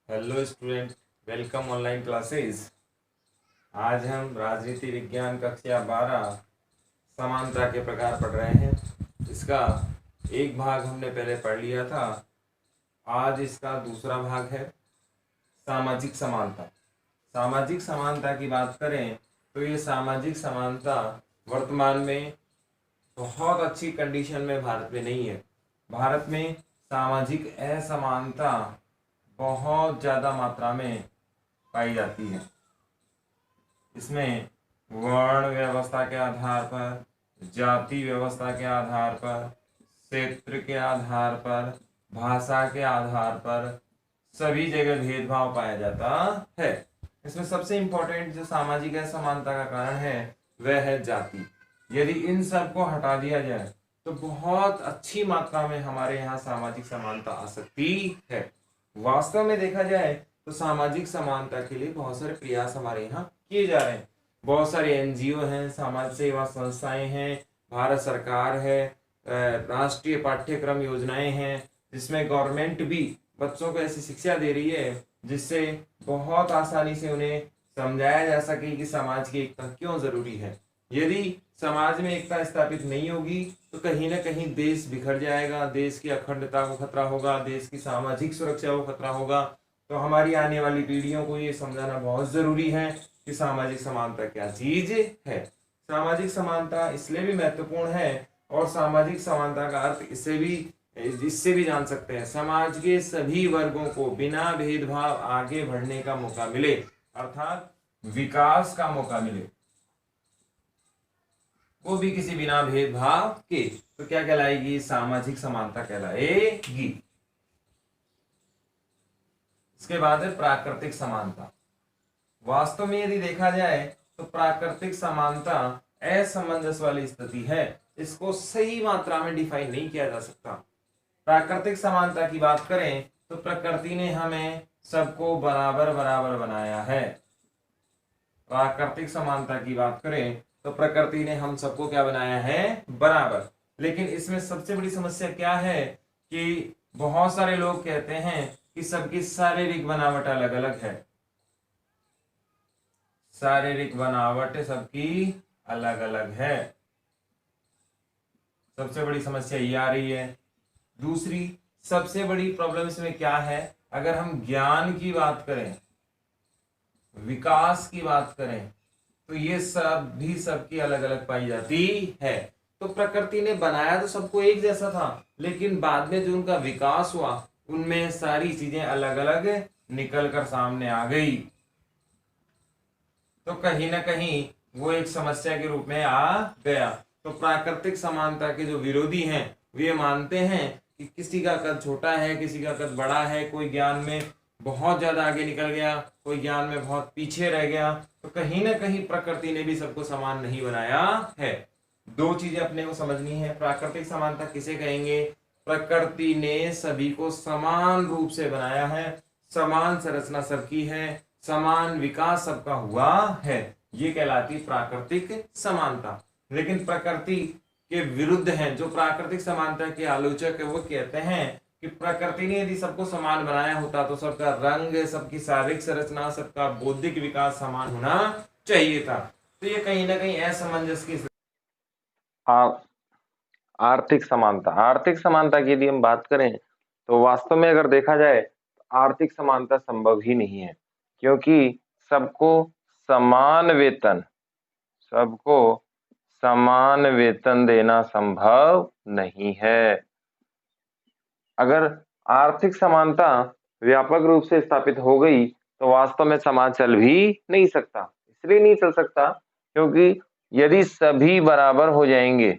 Hello student, welcome online classes. आज हम राजनीति विज्ञान कक्षा 12 समानता के प्रकार पढ़ रहे हैं। इसका एक भाग हमने पहले पढ़ लिया था। आज इसका दूसरा भाग है सामाजिक समानता। सामाजिक समानता की बात करें तो ये सामाजिक समानता वर्तमान में बहुत अच्छी कंडीशन में भारत में नहीं है। भारत में सामाजिक असमानता बहुत ज़्यादा मात्रा में पाई जाती है। इसमें वर्ण व्यवस्था के आधार पर, जाति व्यवस्था के आधार पर, क्षेत्र के आधार पर, भाषा के आधार पर सभी जगह भेदभाव पाया जाता है। इसमें सबसे इम्पोर्टेंट जो सामाजिक असमानता का कारण है वह है जाति। यदि इन सब को हटा दिया जाए तो बहुत अच्छी मात्रा में हमारे यहाँ सामाजिक समानता आ सकती है। वास्तव में देखा जाए तो सामाजिक समानता के लिए बहुत सारे प्रयास हमारे यहाँ किए जा रहे हैं। बहुत सारे एनजीओ हैं, समाज सेवा संस्थाएं हैं, भारत सरकार है, राष्ट्रीय पाठ्यक्रम योजनाएं हैं, जिसमें गवर्नमेंट भी बच्चों को ऐसी शिक्षा दे रही है जिससे बहुत आसानी से उन्हें समझाया जा सके कि समाज की एकता क्यों जरूरी है। यदि समाज में एकता स्थापित नहीं होगी तो कहीं ना कहीं देश बिखर जाएगा, देश की अखंडता को खतरा होगा, देश की सामाजिक सुरक्षा को खतरा होगा। तो हमारी आने वाली पीढ़ियों को ये समझाना बहुत जरूरी है कि सामाजिक समानता क्या चीज है। सामाजिक समानता इसलिए भी महत्वपूर्ण है और सामाजिक समानता का अर्थ इससे भी जान सकते हैं, समाज के सभी वर्गों को बिना भेदभाव आगे बढ़ने का मौका मिले, अर्थात विकास का मौका मिले, वो भी किसी बिना भेदभाव के। तो क्या कहलाएगी? सामाजिक समानता कहलाएगी। इसके बाद है प्राकृतिक समानता। वास्तव में यदि देखा जाए तो प्राकृतिक समानता असमंजस वाली स्थिति है। इसको सही मात्रा में डिफाइन नहीं किया जा सकता। प्राकृतिक समानता की बात करें तो प्रकृति ने हमें सबको बराबर बराबर बनाया है। प्राकृतिक समानता की बात करें तो प्रकृति ने हम सबको क्या बनाया है? बराबर। लेकिन इसमें सबसे बड़ी समस्या क्या है कि बहुत सारे लोग कहते हैं कि सबकी शारीरिक बनावट अलग अलग है। शारीरिक बनावट सबकी अलग अलग है। सबसे बड़ी समस्या ये आ रही है। दूसरी सबसे बड़ी प्रॉब्लम इसमें क्या है? अगर हम ज्ञान की बात करें, विकास की बात करें, तो ये सब भी सबकी अलग अलग पाई जाती है। तो प्रकृति ने बनाया तो सबको एक जैसा था, लेकिन बाद में जो उनका विकास हुआ उनमें सारी चीजें अलग अलग निकल कर सामने आ गई। तो कहीं ना कहीं वो एक समस्या के रूप में आ गया। तो प्राकृतिक समानता के जो विरोधी हैं वे मानते हैं कि किसी का कद छोटा है, किसी का कद बड़ा है, कोई ज्ञान में बहुत ज्यादा आगे निकल गया, कोई ज्ञान में बहुत पीछे रह गया। तो कहीं ना कहीं प्रकृति ने भी सबको समान नहीं बनाया है। दो चीजें अपने को समझनी है। प्राकृतिक समानता किसे कहेंगे? प्रकृति ने सभी को समान रूप से बनाया है, समान संरचना सबकी है, समान विकास सबका हुआ है, ये कहलाती प्राकृतिक समानता। लेकिन प्रकृति के विरुद्ध हैं जो प्राकृतिक समानता के आलोचक है, वो कहते हैं कि प्रकृति ने यदि सबको समान बनाया होता तो सबका रंग, सबकी शारीरिक संरचना, सबका बौद्धिक विकास समान होना चाहिए था। तो ये कहीं ना कहीं असमंजस की आर्थिक समानता। आर्थिक समानता की यदि हम बात करें तो वास्तव में अगर देखा जाए तो आर्थिक समानता संभव ही नहीं है, क्योंकि सबको समान वेतन देना संभव नहीं है। अगर आर्थिक समानता व्यापक रूप से स्थापित हो गई तो वास्तव में समाज चल भी नहीं सकता। इसलिए नहीं चल सकता क्योंकि यदि सभी बराबर हो जाएंगे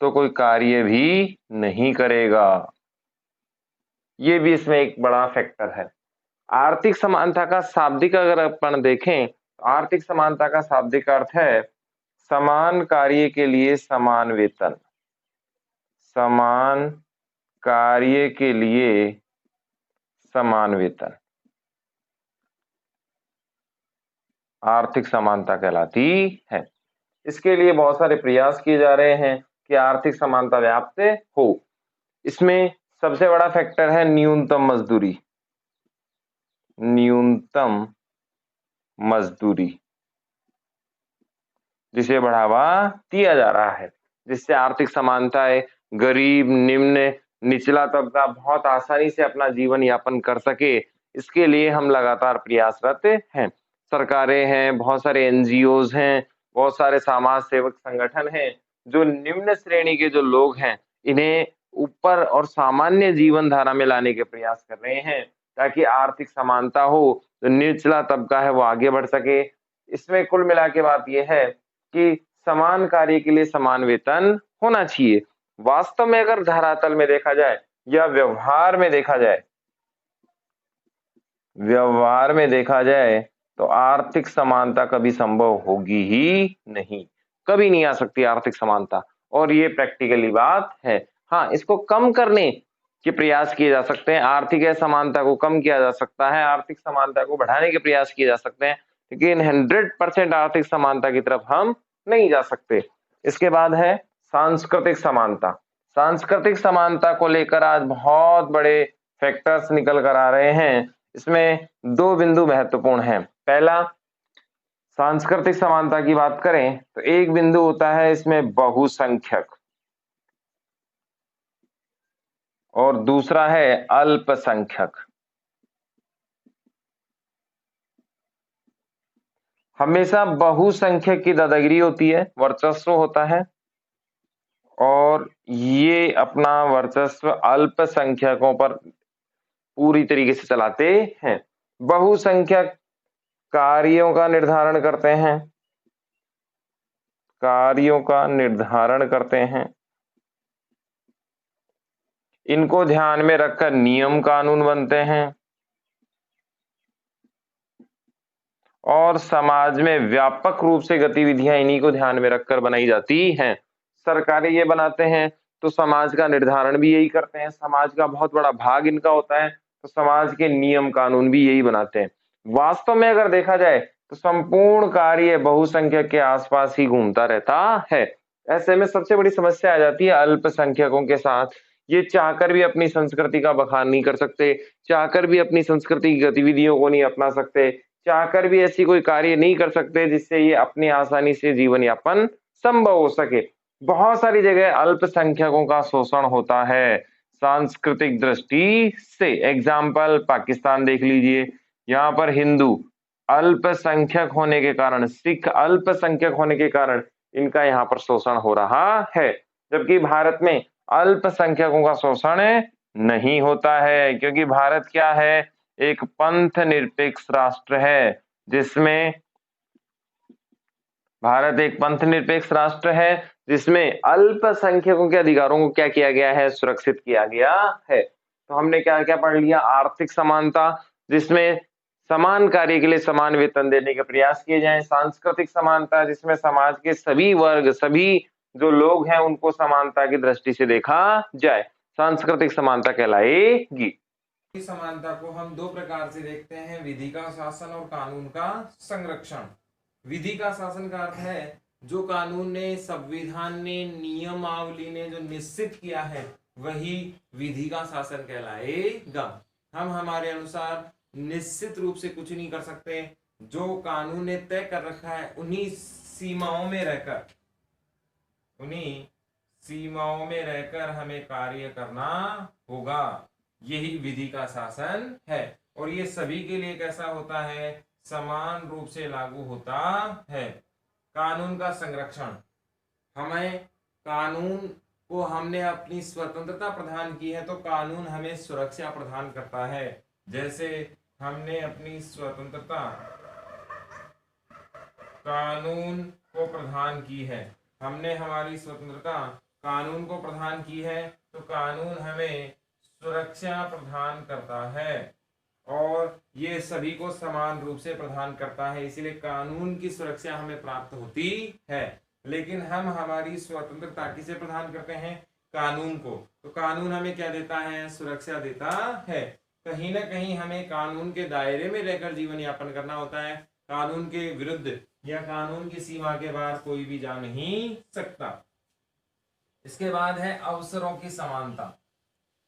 तो कोई कार्य भी नहीं करेगा। ये भी इसमें एक बड़ा फैक्टर है। आर्थिक समानता का शाब्दिक अगर अपन देखें तो आर्थिक समानता का शाब्दिक अर्थ है समान कार्य के लिए समान वेतन। समान कार्य के लिए समान वेतन आर्थिक समानता कहलाती है। इसके लिए बहुत सारे प्रयास किए जा रहे हैं कि आर्थिक समानता व्याप्त हो। इसमें सबसे बड़ा फैक्टर है न्यूनतम मजदूरी। न्यूनतम मजदूरी, जिसे बढ़ावा दिया जा रहा है, जिससे आर्थिक समानताएं गरीब, निम्न, निचला तबका बहुत आसानी से अपना जीवन यापन कर सके, इसके लिए हम लगातार प्रयासरत हैं। सरकारें हैं, बहुत सारे एनजीओज हैं, बहुत सारे समाज सेवक संगठन हैं, जो निम्न श्रेणी के जो लोग हैं, इन्हें ऊपर और सामान्य जीवन धारा में लाने के प्रयास कर रहे हैं, ताकि आर्थिक समानता हो, जो निचला तबका है वो आगे बढ़ सके। इसमें कुल मिला के बात यह है कि समान कार्य के लिए समान वेतन होना चाहिए। वास्तव में अगर धरातल में देखा जाए या व्यवहार में देखा जाए तो आर्थिक समानता कभी संभव होगी ही नहीं, कभी नहीं आ सकती आर्थिक समानता, और ये प्रैक्टिकली बात है। हाँ, इसको कम करने के प्रयास किए जा सकते हैं, आर्थिक असमानता को कम किया जा सकता है, आर्थिक समानता को बढ़ाने के प्रयास किए जा सकते हैं, लेकिन 100% आर्थिक समानता की तरफ हम नहीं जा सकते। इसके बाद है सांस्कृतिक समानता। सांस्कृतिक समानता को लेकर आज बहुत बड़े फैक्टर्स निकल कर आ रहे हैं। इसमें दो बिंदु महत्वपूर्ण हैं। पहला, सांस्कृतिक समानता की बात करें तो एक बिंदु होता है इसमें बहुसंख्यक, और दूसरा है अल्पसंख्यक। हमेशा बहुसंख्यक की दादागिरी होती है, वर्चस्व होता है, और ये अपना वर्चस्व अल्पसंख्यकों पर पूरी तरीके से चलाते हैं। बहुसंख्यक कार्यों का निर्धारण करते हैं, इनको ध्यान में रखकर नियम कानून बनते हैं, और समाज में व्यापक रूप से गतिविधियां इन्हीं को ध्यान में रखकर बनाई जाती हैं। सरकारें ये बनाते हैं तो समाज का निर्धारण भी यही करते हैं, समाज का बहुत बड़ा भाग इनका होता है, तो समाज के नियम कानून भी यही बनाते हैं। वास्तव में अगर देखा जाए तो संपूर्ण कार्य बहुसंख्यक के आसपास ही घूमता रहता है। ऐसे में सबसे बड़ी समस्या आ जाती है अल्पसंख्यकों के साथ। ये चाहकर भी अपनी संस्कृति का बखान नहीं कर सकते, चाहकर भी अपनी संस्कृति की गतिविधियों को नहीं अपना सकते, चाहकर भी ऐसी कोई कार्य नहीं कर सकते जिससे ये अपनी आसानी से जीवन यापन संभव हो सके। बहुत सारी जगह अल्पसंख्यकों का शोषण होता है सांस्कृतिक दृष्टि से। एग्जाम्पल पाकिस्तान देख लीजिए, यहाँ पर हिंदू अल्पसंख्यक होने के कारण, सिख अल्पसंख्यक होने के कारण इनका यहाँ पर शोषण हो रहा है, जबकि भारत में अल्पसंख्यकों का शोषण नहीं होता है, क्योंकि भारत क्या है, एक पंथ निरपेक्ष राष्ट्र है, जिसमें भारत एक पंथ निरपेक्ष राष्ट्र है, जिसमें अल्पसंख्यकों के अधिकारों को क्या किया गया है, सुरक्षित किया गया है। तो हमने क्या क्या पढ़ लिया, आर्थिक समानता, जिसमें समान कार्य के लिए समान वेतन देने के प्रयास किए जाएं। सांस्कृतिक समानता, जिसमें समाज के सभी वर्ग, सभी जो लोग हैं उनको समानता की दृष्टि से देखा जाए, सांस्कृतिक समानता कहलाएगी। समानता को हम दो प्रकार से देखते हैं, विधि का शासन और कानून का संरक्षण। विधि का शासन का अर्थ है जो कानून ने, संविधान ने, नियमावली ने जो निश्चित किया है वही विधि का शासन कहलाएगा। हम हमारे अनुसार निश्चित रूप से कुछ नहीं कर सकते, जो कानून ने तय कर रखा है उन्हीं सीमाओं में रहकर हमें कार्य करना होगा, यही विधि का शासन है। और ये सभी के लिए कैसा होता है, समान रूप से लागू होता है। कानून का संरक्षण, हमें कानून को, हमने अपनी स्वतंत्रता प्रदान की है तो कानून हमें सुरक्षा प्रदान करता है। जैसे हमने अपनी स्वतंत्रता कानून को प्रदान की है, हमने हमारी स्वतंत्रता कानून को प्रदान की है, तो कानून हमें सुरक्षा प्रदान करता है और ये सभी को समान रूप से प्रदान करता है, इसलिए कानून की सुरक्षा हमें प्राप्त होती है। लेकिन हम हमारी स्वतंत्रता किसे प्रदान करते हैं, कानून को, तो कानून हमें क्या देता है, सुरक्षा देता है। कहीं ना कहीं हमें कानून के दायरे में रहकर जीवन यापन करना होता है, कानून के विरुद्ध या कानून की सीमा के बाहर कोई भी जा नहीं सकता। इसके बाद है अवसरों की समानता।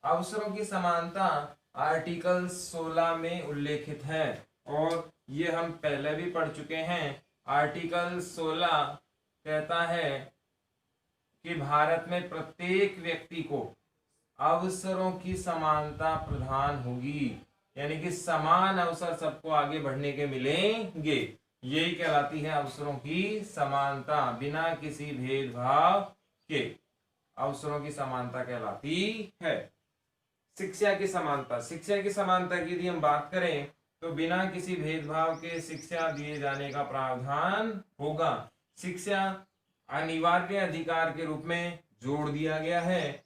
अवसरों की समानता आर्टिकल 16 में उल्लेखित है। और ये हम पहले भी पढ़ चुके हैं। आर्टिकल 16 कहता है कि भारत में प्रत्येक व्यक्ति को अवसरों की समानता प्रदान होगी, यानी कि समान अवसर सबको आगे बढ़ने के मिलेंगे। यही कहलाती है अवसरों की समानता, बिना किसी भेदभाव के अवसरों की समानता कहलाती है। शिक्षा की समानता, शिक्षा की समानता की यदि हम बात करें तो बिना किसी भेदभाव के शिक्षा दिए जाने का प्रावधान होगा। शिक्षा अनिवार्य अधिकार के रूप में जोड़ दिया गया है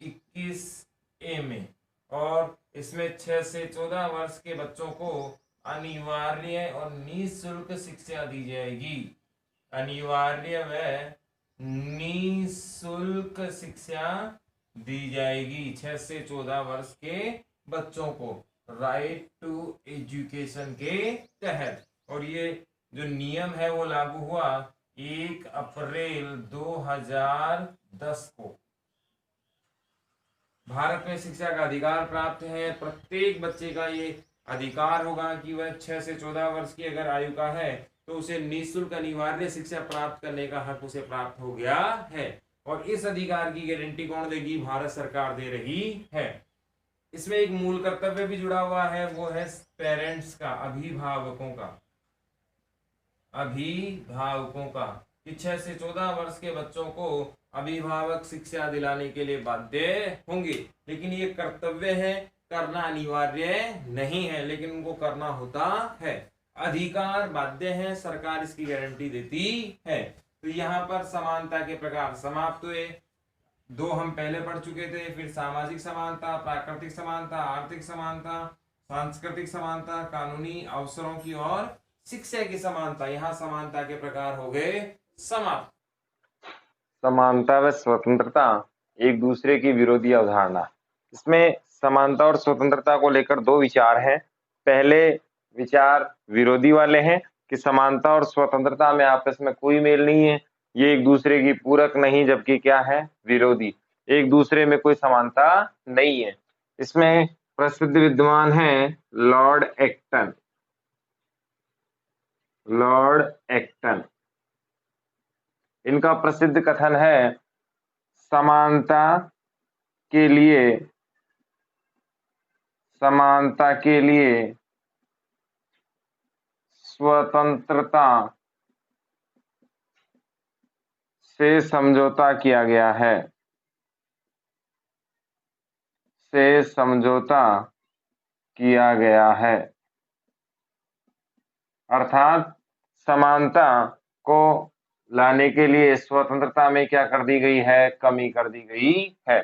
21A में, और इसमें 6 से 14 वर्ष के बच्चों को अनिवार्य और निःशुल्क शिक्षा दी जाएगी। अनिवार्य व निःशुल्क शिक्षा दी जाएगी 6 से 14 वर्ष के बच्चों को, राइट टू एजुकेशन के तहत। और ये जो नियम है वो लागू हुआ 1 अप्रैल 2010 को। भारत में शिक्षा का अधिकार प्राप्त है। प्रत्येक बच्चे का ये अधिकार होगा कि वह 6 से 14 वर्ष की अगर आयु का है तो उसे निःशुल्क अनिवार्य शिक्षा प्राप्त करने का हक उसे प्राप्त हो गया है। और इस अधिकार की गारंटी कौन देगी? भारत सरकार दे रही है। इसमें एक मूल कर्तव्य भी जुड़ा हुआ है, वो है पेरेंट्स का, अभिभावकों का। अभिभावकों का कि 6 से 14 वर्ष के बच्चों को अभिभावक शिक्षा दिलाने के लिए बाध्य होंगे, लेकिन ये कर्तव्य है, करना अनिवार्य नहीं है, लेकिन उनको करना होता है। अधिकार बाध्य है, सरकार इसकी गारंटी देती है। तो यहाँ पर समानता के प्रकार समाप्त हुए। 2 हम पहले पढ़ चुके थे, फिर सामाजिक समानता, प्राकृतिक समानता, आर्थिक समानता, सांस्कृतिक समानता, कानूनी अवसरों की और शिक्षा की समानता। यहाँ समानता के प्रकार हो गए समाप्त। समानता व स्वतंत्रता एक दूसरे की विरोधी अवधारणा। इसमें समानता और स्वतंत्रता को लेकर 2 विचार हैं। पहले विचार विरोधी वाले हैं कि समानता और स्वतंत्रता में आपस में कोई मेल नहीं है, ये एक दूसरे की पूरक नहीं, जबकि क्या है? विरोधी। एक दूसरे में कोई समानता नहीं है। इसमें प्रसिद्ध विद्वान हैं लॉर्ड एक्टन। लॉर्ड एक्टन, इनका प्रसिद्ध कथन है, समानता के लिए स्वतंत्रता से समझौता किया गया है। अर्थात समानता को लाने के लिए स्वतंत्रता में क्या कर दी गई है? कमी कर दी गई है।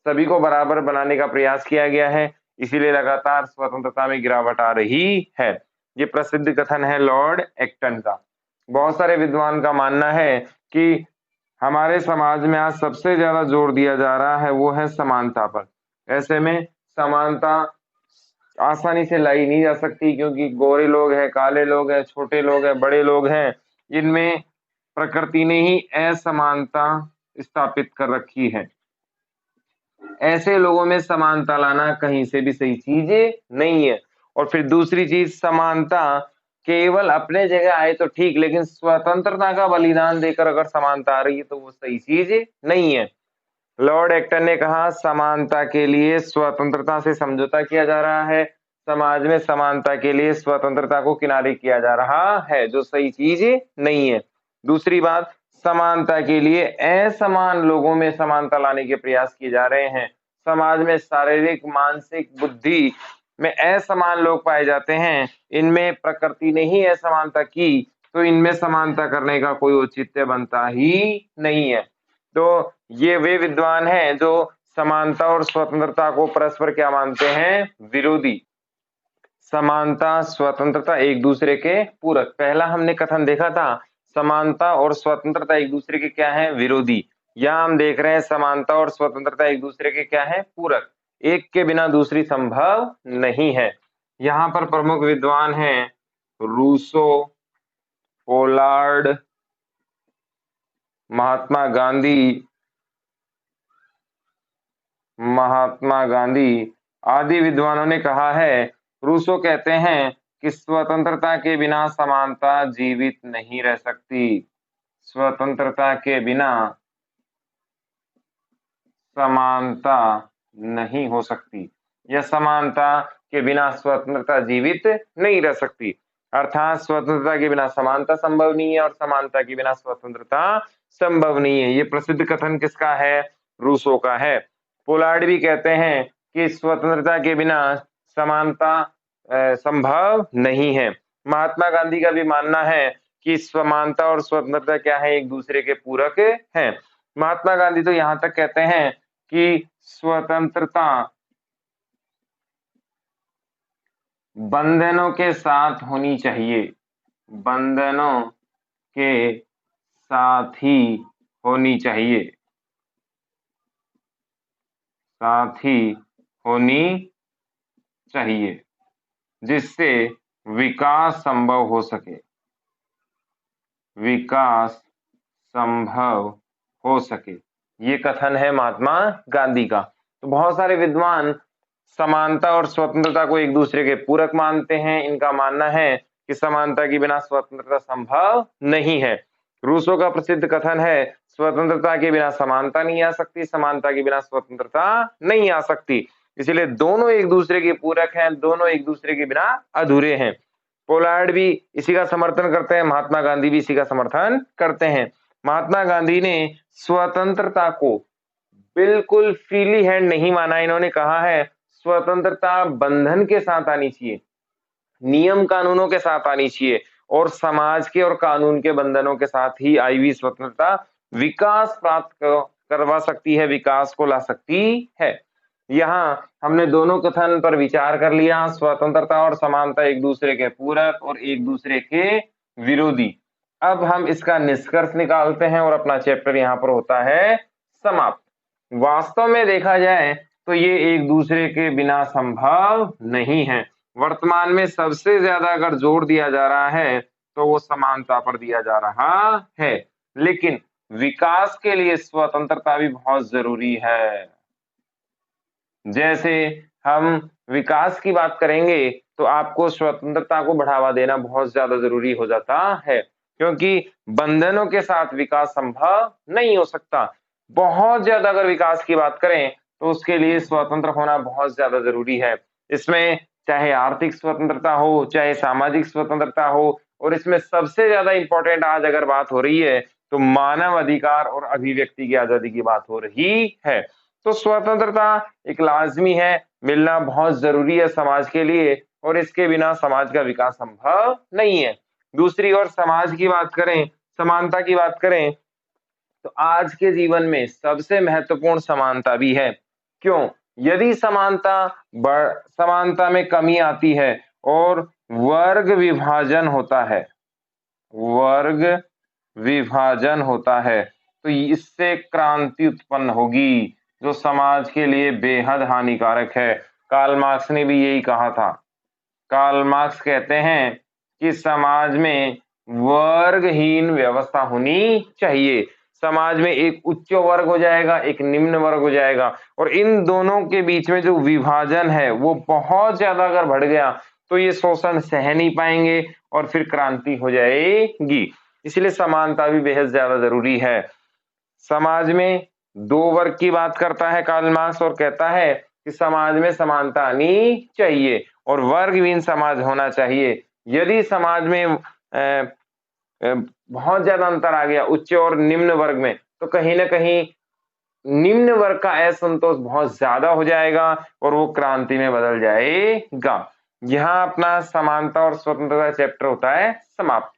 सभी को बराबर बनाने का प्रयास किया गया है, इसीलिए लगातार स्वतंत्रता में गिरावट आ रही है। ये प्रसिद्ध कथन है लॉर्ड एक्टन का। बहुत सारे विद्वान का मानना है कि हमारे समाज में आज सबसे ज्यादा जोर दिया जा रहा है वो है समानता पर। ऐसे में समानता आसानी से लाई नहीं जा सकती, क्योंकि गोरे लोग हैं, काले लोग हैं, छोटे लोग हैं, बड़े लोग हैं, इनमें प्रकृति ने ही असमानता स्थापित कर रखी है। ऐसे लोगों में समानता लाना कहीं से भी सही चीज नहीं है। और फिर दूसरी चीज, समानता केवल अपने जगह आए तो ठीक, लेकिन स्वतंत्रता का बलिदान देकर अगर समानता आ रही है तो वो सही चीज नहीं है। लॉर्ड एक्टन ने कहा, समानता के लिए स्वतंत्रता से समझौता किया जा रहा है, समाज में समानता के लिए स्वतंत्रता को किनारे किया जा रहा है, जो सही चीज नहीं है। दूसरी बात, समानता के लिए असमान लोगों में समानता लाने के प्रयास किए जा रहे हैं। समाज में शारीरिक, मानसिक, बुद्धि में असमान लोग पाए जाते हैं, इनमें प्रकृति ने ही असमानता की, तो इनमें समानता करने का कोई औचित्य बनता ही नहीं है। तो ये वे विद्वान हैं जो समानता और स्वतंत्रता को परस्पर क्या मानते हैं? विरोधी। समानता, स्वतंत्रता एक दूसरे के पूरक। पहला हमने कथन देखा था, समानता और स्वतंत्रता एक दूसरे के क्या है? विरोधी। यहां हम देख रहे हैं समानता और स्वतंत्रता एक दूसरे के क्या है? पूरक। एक के बिना दूसरी संभव नहीं है। यहाँ पर प्रमुख विद्वान हैं रूसो, पोलार्ड, महात्मा गांधी आदि विद्वानों ने कहा है। रूसो कहते हैं कि स्वतंत्रता के बिना समानता जीवित नहीं रह सकती। स्वतंत्रता के बिना समानता नहीं हो सकती, या समानता के बिना स्वतंत्रता जीवित नहीं रह सकती। अर्थात स्वतंत्रता के बिना समानता संभव नहीं है और समानता के बिना स्वतंत्रता संभव नहीं है। ये प्रसिद्ध कथन किसका है? रूसो का है। पोलार्ड भी कहते हैं कि स्वतंत्रता के बिना समानता संभव नहीं है। महात्मा गांधी का भी मानना है कि समानता और स्वतंत्रता क्या है? एक दूसरे के पूरक हैं। महात्मा गांधी तो यहां तक कहते हैं कि स्वतंत्रता बंधनों के साथ होनी चाहिए, बंधनों के साथ ही होनी चाहिए, साथ ही होनी चाहिए, जिससे विकास संभव हो सके, विकास संभव हो सके। ये कथन है महात्मा गांधी का। तो बहुत सारे विद्वान समानता और स्वतंत्रता को एक दूसरे के पूरक मानते हैं। इनका मानना है कि समानता के बिना स्वतंत्रता संभव नहीं है। रूसो का प्रसिद्ध कथन है, स्वतंत्रता के बिना समानता नहीं आ सकती, समानता के बिना स्वतंत्रता नहीं आ सकती। इसलिए दोनों एक दूसरे के पूरक हैं, दोनों एक दूसरे के बिना अधूरे हैं। पोलार्ड भी इसी का समर्थन करते हैं, महात्मा गांधी भी इसी का समर्थन करते हैं। महात्मा गांधी ने स्वतंत्रता को बिल्कुल फ्रीली हैंड नहीं माना। इन्होंने कहा है स्वतंत्रता बंधन के साथ आनी चाहिए, नियम कानूनों के साथ आनी चाहिए, और समाज के और कानून के बंधनों के साथ ही आई हुई स्वतंत्रता विकास प्राप्त करवा सकती है, विकास को ला सकती है। यहाँ हमने दोनों कथन पर विचार कर लिया। स्वतंत्रता और समानता एक दूसरे के पूरक और एक दूसरे के विरोधी। अब हम इसका निष्कर्ष निकालते हैं और अपना चैप्टर यहाँ पर होता है समाप्त। वास्तव में देखा जाए तो ये एक दूसरे के बिना संभव नहीं है। वर्तमान में सबसे ज्यादा अगर जोर दिया जा रहा है तो वो समानता पर दिया जा रहा है, लेकिन विकास के लिए स्वतंत्रता भी बहुत जरूरी है। जैसे हम विकास की बात करेंगे तो आपको स्वतंत्रता को बढ़ावा देना बहुत ज्यादा जरूरी हो जाता है, क्योंकि बंधनों के साथ विकास संभव नहीं हो सकता। बहुत ज्यादा अगर विकास की बात करें तो उसके लिए स्वतंत्र होना बहुत ज्यादा जरूरी है। इसमें चाहे आर्थिक स्वतंत्रता हो, चाहे सामाजिक स्वतंत्रता हो, और इसमें सबसे ज्यादा इंपॉर्टेंट आज अगर बात हो रही है तो मानव अधिकार और अभिव्यक्ति की आजादी की बात हो रही है। तो स्वतंत्रता एक लाजमी है, मिलना बहुत जरूरी है समाज के लिए, और इसके बिना समाज का विकास संभव नहीं है। दूसरी ओर समाज की बात करें, समानता की बात करें, तो आज के जीवन में सबसे महत्वपूर्ण समानता भी है। क्यों? यदि समानता में कमी आती है और वर्ग विभाजन होता है, वर्ग विभाजन होता है, तो इससे क्रांति उत्पन्न होगी जो समाज के लिए बेहद हानिकारक है। कार्ल मार्क्स ने भी यही कहा था। कार्ल मार्क्स कहते हैं कि समाज में वर्गहीन व्यवस्था होनी चाहिए। समाज में एक उच्च वर्ग हो जाएगा, एक निम्न वर्ग हो जाएगा, और इन दोनों के बीच में जो विभाजन है वो बहुत ज्यादा अगर बढ़ गया तो ये शोषण सह नहीं पाएंगे और फिर क्रांति हो जाएगी। इसलिए समानता भी बेहद ज्यादा जरूरी है। समाज में दो वर्ग की बात करता है कार्ल मार्क्स और कहता है कि समाज में समानता आनी चाहिए और वर्गहीन समाज होना चाहिए। यदि समाज में बहुत ज्यादा अंतर आ गया उच्च और निम्न वर्ग में, तो कहीं ना कहीं निम्न वर्ग का असंतोष बहुत ज्यादा हो जाएगा और वो क्रांति में बदल जाएगा। यहाँ अपना समानता और स्वतंत्रता चैप्टर होता है समाप्त।